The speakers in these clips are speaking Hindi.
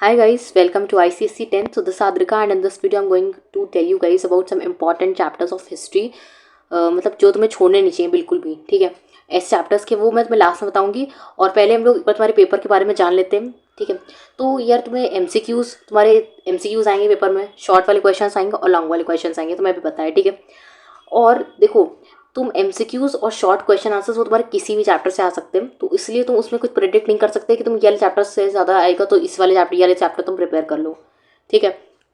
Hi guys, welcome to ICSC 10th. So this is Adrika and in this video I'm going to tell you guys about some important chapters of history. मतलब जो तुम्हें छोड़ने नहीं चाहिए बिल्कुल भी, ठीक है। ऐसे चैप्टर्स के वो मैं तुम्हें लास्ट में बताऊंगी। और पहले हम लोग एक बार तुम्हारे पेपर के बारे में जान लेते हैं, ठीक है। तो यार तुम्हें तुम्हारे एमसीक्यूज आएंगे पेपर में, शॉर्ट वाले क्वेश्चन आएंगे और लॉन्ग वाले क्वेश्चन आएंगे, तुम्हें भी पता है, ठीक है। और देखो, तुम एमसीक्यूज और शॉर्ट क्वेश्चन आंसर्स वो तुम्हारे किसी भी चैप्टर से आ सकते हैं, तो इसलिए तुम उसमें कुछ प्रेडिक्ट नहीं कर सकते कि तुम ये वाले चैप्टर से ज़्यादा आएगा तो इस वाले चैप्टर तुम प्रिपेयर कर लो, ठीक है।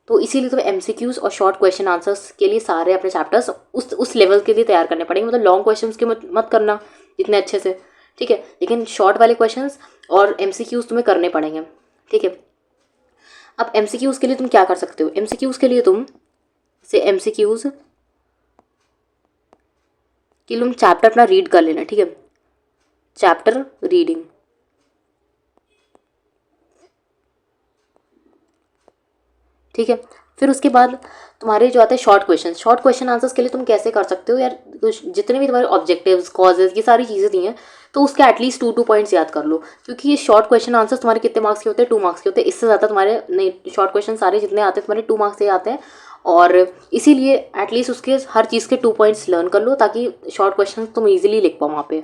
तो इसीलिए तुम्हें एमसीक्यूज और शॉर्ट क्वेश्चन आंसर्स के लिए सारे अपने चैप्टर्स उस लेवल के लिए तैयार करने पड़ेंगे। मतलब लॉन्ग क्वेश्चन के मत करना इतने अच्छे से, ठीक है, लेकिन शॉर्ट वाले क्वेश्चन और एमसीक्यूज तुम्हें करने पड़ेंगे, ठीक है। अब एमसीक्यूज के लिए तुम क्या कर सकते हो? एमसीक्यूज के लिए तुम एमसीक्यूज कि तुम चैप्टर अपना रीड कर लेना, ठीक है। चैप्टर रीडिंग, ठीक है। फिर उसके बाद तुम्हारे जो आते हैं शॉर्ट क्वेश्चन आंसर्स के लिए तुम कैसे कर सकते हो यार, जितने भी तुम्हारे ऑब्जेक्टिव्स, कॉजेज, ये सारी चीज़ें दी हैं, तो उसके एटलीस्ट 2 पॉइंट्स याद कर लो, क्योंकि ये शॉर्ट क्वेश्चन आंसर्स तुम्हारे कितने मार्क्स के होते हैं? 2 मार्क्स के होते हैं। इससे ज़्यादा तुम्हारे नहीं, शॉर्ट क्वेश्चन सारे जितने आते हैं तुम्हारे 2 मार्क्स से आते हैं। और इसीलिए एटलीस्ट उसके हर चीज़ के 2 पॉइंट्स लर्न कर लो, ताकि शॉर्ट क्वेश्चन तुम ईजिली लिख पाओ वहाँ पे,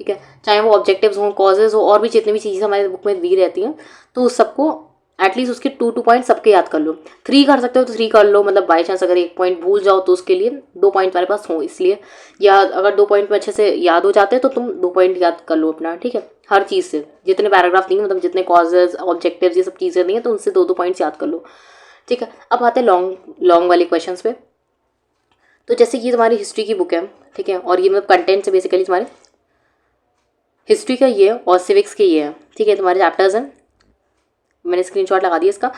ठीक है। चाहे वो ऑब्जेक्टिव्स हों, कॉजेज हो, और भी जितनी भी चीज़ें हमारे बुक में दी रहती हैं, तो उस सबको एटलीस्ट उसके 2 पॉइंट सबके याद कर लो। 3 कर सकते हो तो 3 कर लो, मतलब बाई चांस अगर 1 पॉइंट भूल जाओ तो उसके लिए 2 पॉइंट तुम्हारे पास हो, इसलिए। या अगर 2 पॉइंट में अच्छे से याद हो जाते हैं तो तुम 2 पॉइंट याद कर लो अपना, ठीक है। हर चीज़ से जितने पैराग्राफ दिए, मतलब जितने कॉजेज, ऑब्जेक्टिव्स, ये सब चीज़ें दी हैं, तो उनसे 2 पॉइंट्स याद कर लो, ठीक है। अब आते हैं लॉन्ग वाले क्वेश्चन पे। तो जैसे ये तुम्हारी हिस्ट्री की बुक है, ठीक है, और ये मतलब कंटेंट से बेसिकली तुम्हारे हिस्ट्री का ये है और सिविक्स के ये है, ठीक है, तुम्हारे चैप्टर्स हैं। मैंने स्क्रीनशॉट लगा दिया इसका।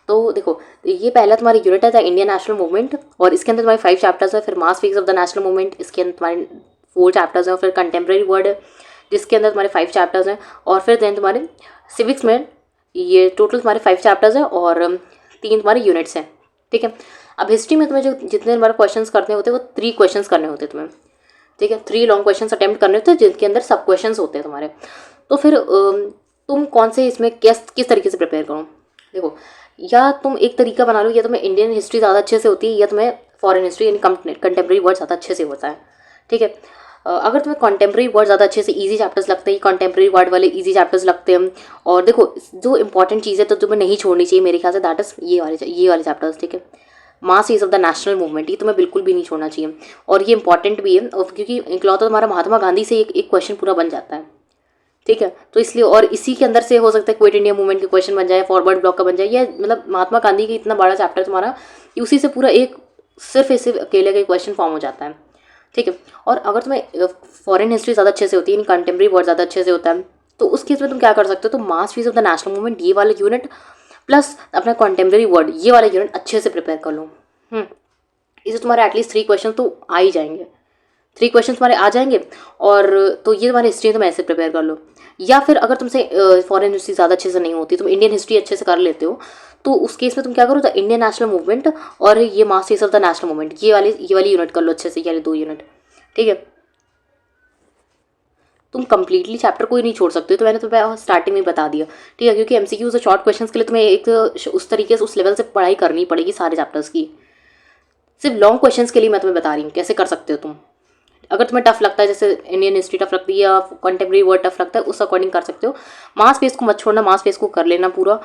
तो देखो, ये पहला तुम्हारी यूनिट है द इंडियन नेशनल मूवमेंट, और इसके अंदर तुम्हारे 5 चैप्टर्स है। फिर mass fix of the national movement, इसके अंदर तुम्हारे 4 चैप्टर्स हैं। और फिर कंटेम्प्रेरी वर्ड है, जिसके अंदर तुम्हारे 5 चैप्टर्स हैं। और फिर देन तुम्हारे सिविक्स में ये टोटल तुम्हारे 5 चैप्टर्स हैं और 3 तुम्हारे यूनिट्स हैं, ठीक है। अब हिस्ट्री में तुम्हें जो जितने तुम्हारे क्वेश्चन करने होते हैं वो 3 क्वेश्चन करने होते हैं तुम्हें, ठीक है। 3 लॉन्ग क्वेश्चन अटेम्प्ट करने होते हैं, जिनके अंदर सब क्वेश्चन होते हैं तुम्हारे। तो फिर तुम कौन से इसमें किस तरीके से प्रिपेयर करो? देखो, या तुम एक तरीका बना लो, या तुम्हें इंडियन हिस्ट्री ज़्यादा अच्छे से होती है, या तुम्हें फॉरेन हिस्ट्री यानी कंटेम्प्रेरी वर्ड ज़्यादा अच्छे से होता है, ठीक है। अगर तुम्हें कंटेम्प्रेरी वर्ड ज़्यादा अच्छे से ईजी चैप्टर्स लगते हैं, कंटेम्प्रेरी वर्ड वाले ईजी चैप्टर्स लगते हैं। और देखो, जो इंपॉर्टेंट चीज़ है तो तुम्हें नहीं छोड़नी चाहिए मेरे ख्याल से, दैट इज़ ये वाले चैप्टर्स, ठीक है। Mass face of the national movement, ये तुम्हें बिल्कुल भी नहीं छोड़ना चाहिए, और ये इंपॉर्टेंट भी है, और क्योंकि इकलौता तुम्हारा महात्मा गांधी से एक क्वेश्चन पूरा बन जाता है, ठीक है। तो इसलिए, और इसी के अंदर से हो सकता है क्विट इंडिया मूवमेंट के क्वेश्चन बन जाए, फॉरवर्ड ब्लॉक का बन जाए, या मतलब महात्मा गांधी का इतना बड़ा चैप्टर तुम्हारा कि उसी से पूरा एक सिर्फ अकेले का क्वेश्चन फॉर्म हो जाता है, ठीक है। और अगर तुम्हें फॉरेन हिस्ट्री ज़्यादा अच्छे से होती है, यानी कंटेम्प्रेरी वर्ड ज़्यादा अच्छे से होता है, तो उस केस में तुम क्या कर सकते हो? तो mass fees of the national movement ये वाला यूनिट प्लस अपना कंटेम्प्रेरी वर्ड ये वाला यूनिट अच्छे से प्रिपेयर कर लो। इससे तुम्हारे एटलीस्ट 3 क्वेश्चन तो आ ही जाएंगे, 3 क्वेश्चन तुम्हारे आ जाएंगे। और तो ये तुम्हारी हिस्ट्री तुम ऐसे प्रिपेयर कर लो। या फिर अगर तुमसे फॉरेन हिस्ट्री ज़्यादा अच्छे से नहीं होती, तुम इंडियन हिस्ट्री अच्छे से कर लेते हो, तो उस केस में तुम क्या करो? द इंडियन नेशनल मूवमेंट और ये masters of the national movement ये वाली यूनिट कर लो अच्छे से, ये वाले 2 यूनिट, ठीक है। तुम कंप्लीटली चैप्टर कोई नहीं छोड़ सकते, तो मैंने तुम्हें स्टार्टिंग में बता दिया, ठीक है, क्योंकि एमसीक्यूज और शॉर्ट क्वेश्चंस के लिए तुम्हें एक उस तरीके से उस लेवल से पढ़ाई करनी पड़ेगी सारे चैप्टर्स की। सिर्फ लॉन्ग क्वेश्चंस के लिए मैं तुम्हें बता रही हूँ कैसे कर सकते हो तुम। अगर तुम्हें टफ लगता है, जैसे इंडियन हिस्ट्री टफ लगती है या कंटेम्प्रेरी वर्ड टफ लगता है, उस अकॉर्डिंग कर सकते हो। मास पेज को मत छोड़ना, मास पेज को कर लेना पूरा।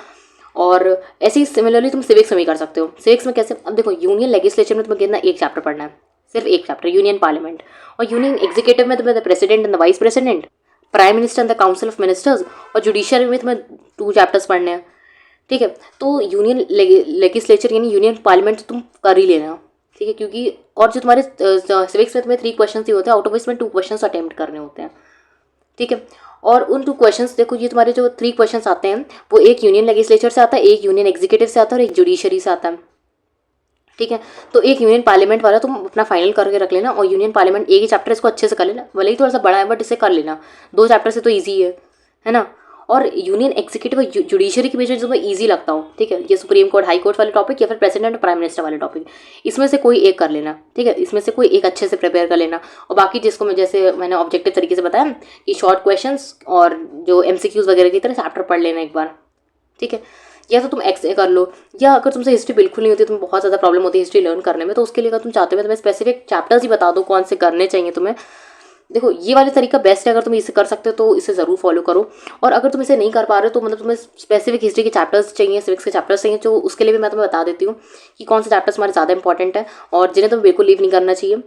और ऐसे ही सिमिलरली तुम सिविक्स में भी कर सकते हो। सिविक्स में कैसे? अब देखो, यूनियन लेजिस्लेचर में तुम्हें कितना एक चैप्टर पढ़ना है, सिर्फ एक चैप्टर यूनियन पार्लियामेंट। और यूनियन एग्जीक्यूटिव में तुम्हें the president and the vice president, prime minister and the council of ministers, और जुडिशरी में तुम्हें 2 चैप्टर्स पढ़ने हैं, ठीक है। तो यूनियन लेजिस्लेचर यानी यूनियन पार्लियामेंट तुम कर ही लेना, ठीक है, क्योंकि और जो तुम्हारे सिविक्स में तुम्हें 3 क्वेश्चन ही होते हैं, आउट ऑफ इसमें 2 क्वेश्चन अटेम्प्ट करने होते हैं, ठीक है। और उन 2 क्वेश्चंस, देखो, ये तुम्हारे जो 3 क्वेश्चंस आते हैं वो एक यूनियन लेजिस्लेचर से आता है, एक यूनियन एग्जीक्यूटिव से आता है और एक जुडिशरी से आता है, ठीक है। तो एक यूनियन पार्लियामेंट वाला तुम अपना फाइनल करके रख लेना, और यूनियन पार्लियामेंट एक ही चैप्टर इसको अच्छे से कर लेना, भले ही थोड़ा सा बड़ा है बट इसे कर लेना, 2 चैप्टर से तो ईजी है ना। और यूनियन एग्जीक्यूटिव और जुडिशरी के बीच में जो तुम्हें ईजी लगता हो, ठीक है, ये सुप्रीम कोर्ट, हाई कोर्ट वाले टॉपिक या फिर प्रेसिडेंट और प्राइम मिनिस्टर वाले टॉपिक, इसमें से कोई एक कर लेना, ठीक है, इसमें से कोई एक अच्छे से प्रिपेयर कर लेना। और बाकी जिसको मैं, जैसे मैंने ऑब्जेक्टिव तरीके से बताया कि शॉर्ट क्वेश्चंस और जो एमसीक्यूज वगैरह की तरह चैप्टर पढ़ लेना एक बार, ठीक है। या तो तुम एक्स कर लो, या अगर तुमसे हिस्ट्री बिल्कुल नहीं होती, तुम्हें बहुत ज़्यादा प्रॉब्लम होती है हिस्ट्री लर्न करने में, तो उसके लिए अगर तुम चाहते हो मैं तुम्हें स्पेसिफिक चैप्टर्स ही बता दूँ कौन से करने चाहिए तुम्हें। देखो ये वाले तरीका बेस्ट है, अगर तुम इसे कर सकते हो तो इसे ज़रूर फॉलो करो। और अगर तुम इसे नहीं कर पा रहे हो तो मतलब तुम्हें स्पेसिफिक हिस्ट्री के चैप्टर्स चाहिए, सिविक्स के चैप्टर्स चाहिए, तो उसके लिए भी मैं तुम्हें बता देती हूँ कि कौन से चैप्टर्स हमारे ज़्यादा इंपॉर्टेंट है और जिन्हें तुम्हें बिल्कुल लीव नहीं करना चाहिए।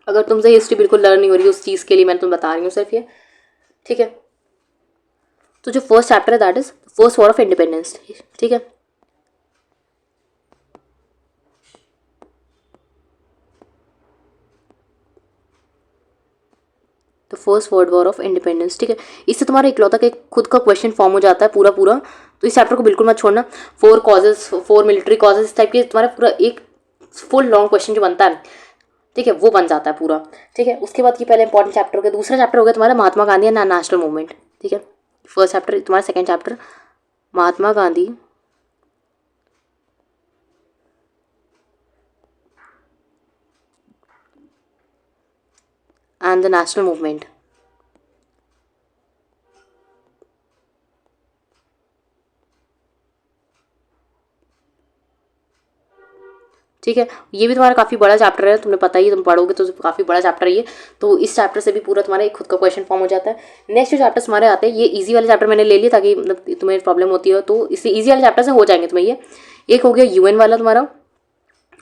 अगर तुमसे हिस्ट्री बिल्कुल लर्न नहीं हो रही है उस चीज़ के लिए मैं तुम्हें बता रही हूँ सिर्फ ये, ठीक है। तो जो फर्स्ट चैप्टर है that is first war of independence, ठीक है। तो first world war of independence, ठीक है। इससे तुम्हारा इकलौता एक खुद का क्वेश्चन फॉर्म हो जाता है पूरा पूरा। तो इस चैप्टर को बिल्कुल मत छोड़ना। 4 कॉजेज, 4 मिलिट्री कॉजेज, इस टाइप के तुम्हारा पूरा एक फुल लॉन्ग क्वेश्चन जो बनता है, ठीक है, वो बन जाता है पूरा, ठीक है। उसके बाद ये पहले इंपॉर्टेंट चैप्टर हो गया। दूसरा चैप्टर हो गया तुम्हारा Mahatma Gandhi and national movement, ठीक है। फर्स्ट चैप्टर तुम्हारा, second chapter Mahatma Gandhi and the national movement, ठीक है। ये भी तुम्हारा काफ़ी बड़ा चैप्टर है, तुम्हें पता ही है, तुम पढ़ोगे तो काफ़ी बड़ा चैप्टर है ये। तो इस चैप्टर से भी पूरा तुम्हारा एक खुद का क्वेश्चन फॉर्म हो जाता है। नेक्स्ट जो चैप्टर्स हमारे आते हैं, ये इजी वाले चैप्टर मैंने ले लिए ताकि मतलब तुम्हें प्रॉब्लम होती है तो इससे इजी वाले चैप्टर से हो जाएंगे तुम्हें ये। एक हो गया यूएन वाला तुम्हारा,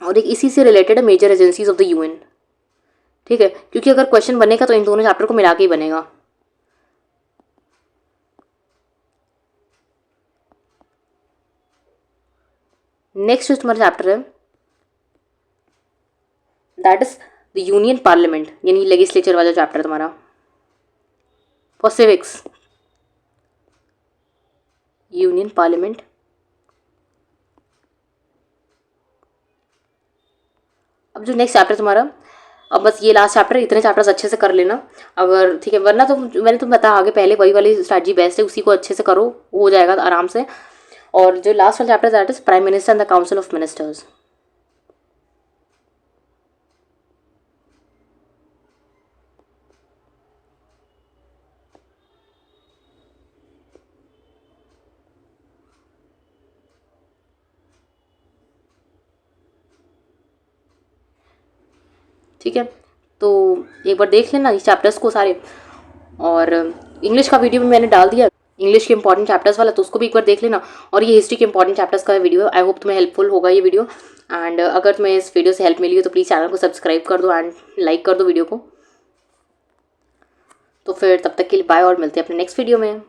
और एक इसी से रिलेटेड है major agencies of the UN, ठीक है। क्योंकि अगर क्वेश्चन बनेगा तो इन दोनों चैप्टर को मिला के ही बनेगा। नेक्स्ट जो तुम्हारा चैप्टर है that is the union parliament, यानी लेजिस्लेचर वाला चैप्टर तुम्हारा फॉर सिविक्स, यूनियन पार्लियामेंट। अब जो नेक्स्ट चैप्टर तुम्हारा, अब बस ये लास्ट चैप्टर, इतने चैप्टर्स अच्छे से कर लेना अगर, ठीक है। वरना तो मैंने तुम्हें बताया आगे पहले वही वाली स्ट्रैटेजी बेस्ट है, उसी को अच्छे से करो, हो जाएगा आराम से। और जो लास्ट वाला chapter that is prime minister and the council of ministers, ठीक है। तो एक बार देख लेना इस चैप्टर्स को सारे। और इंग्लिश का वीडियो भी मैंने डाल दिया, इंग्लिश के इंपॉर्टेंट चैप्टर्स वाला, तो उसको भी एक बार देख लेना। और ये हिस्ट्री के इंपॉर्टेंट चैप्टर्स का वीडियो, आई होप तुम्हें हेल्पफुल होगा ये वीडियो। एंड अगर तुम्हें इस वीडियो से हेल्प मिली हो तो प्लीज़ चैनल को सब्सक्राइब कर दो एंड लाइक कर दो वीडियो को। तो फिर तब तक के लिए बाय और मिलते हैं अपने नेक्स्ट वीडियो में।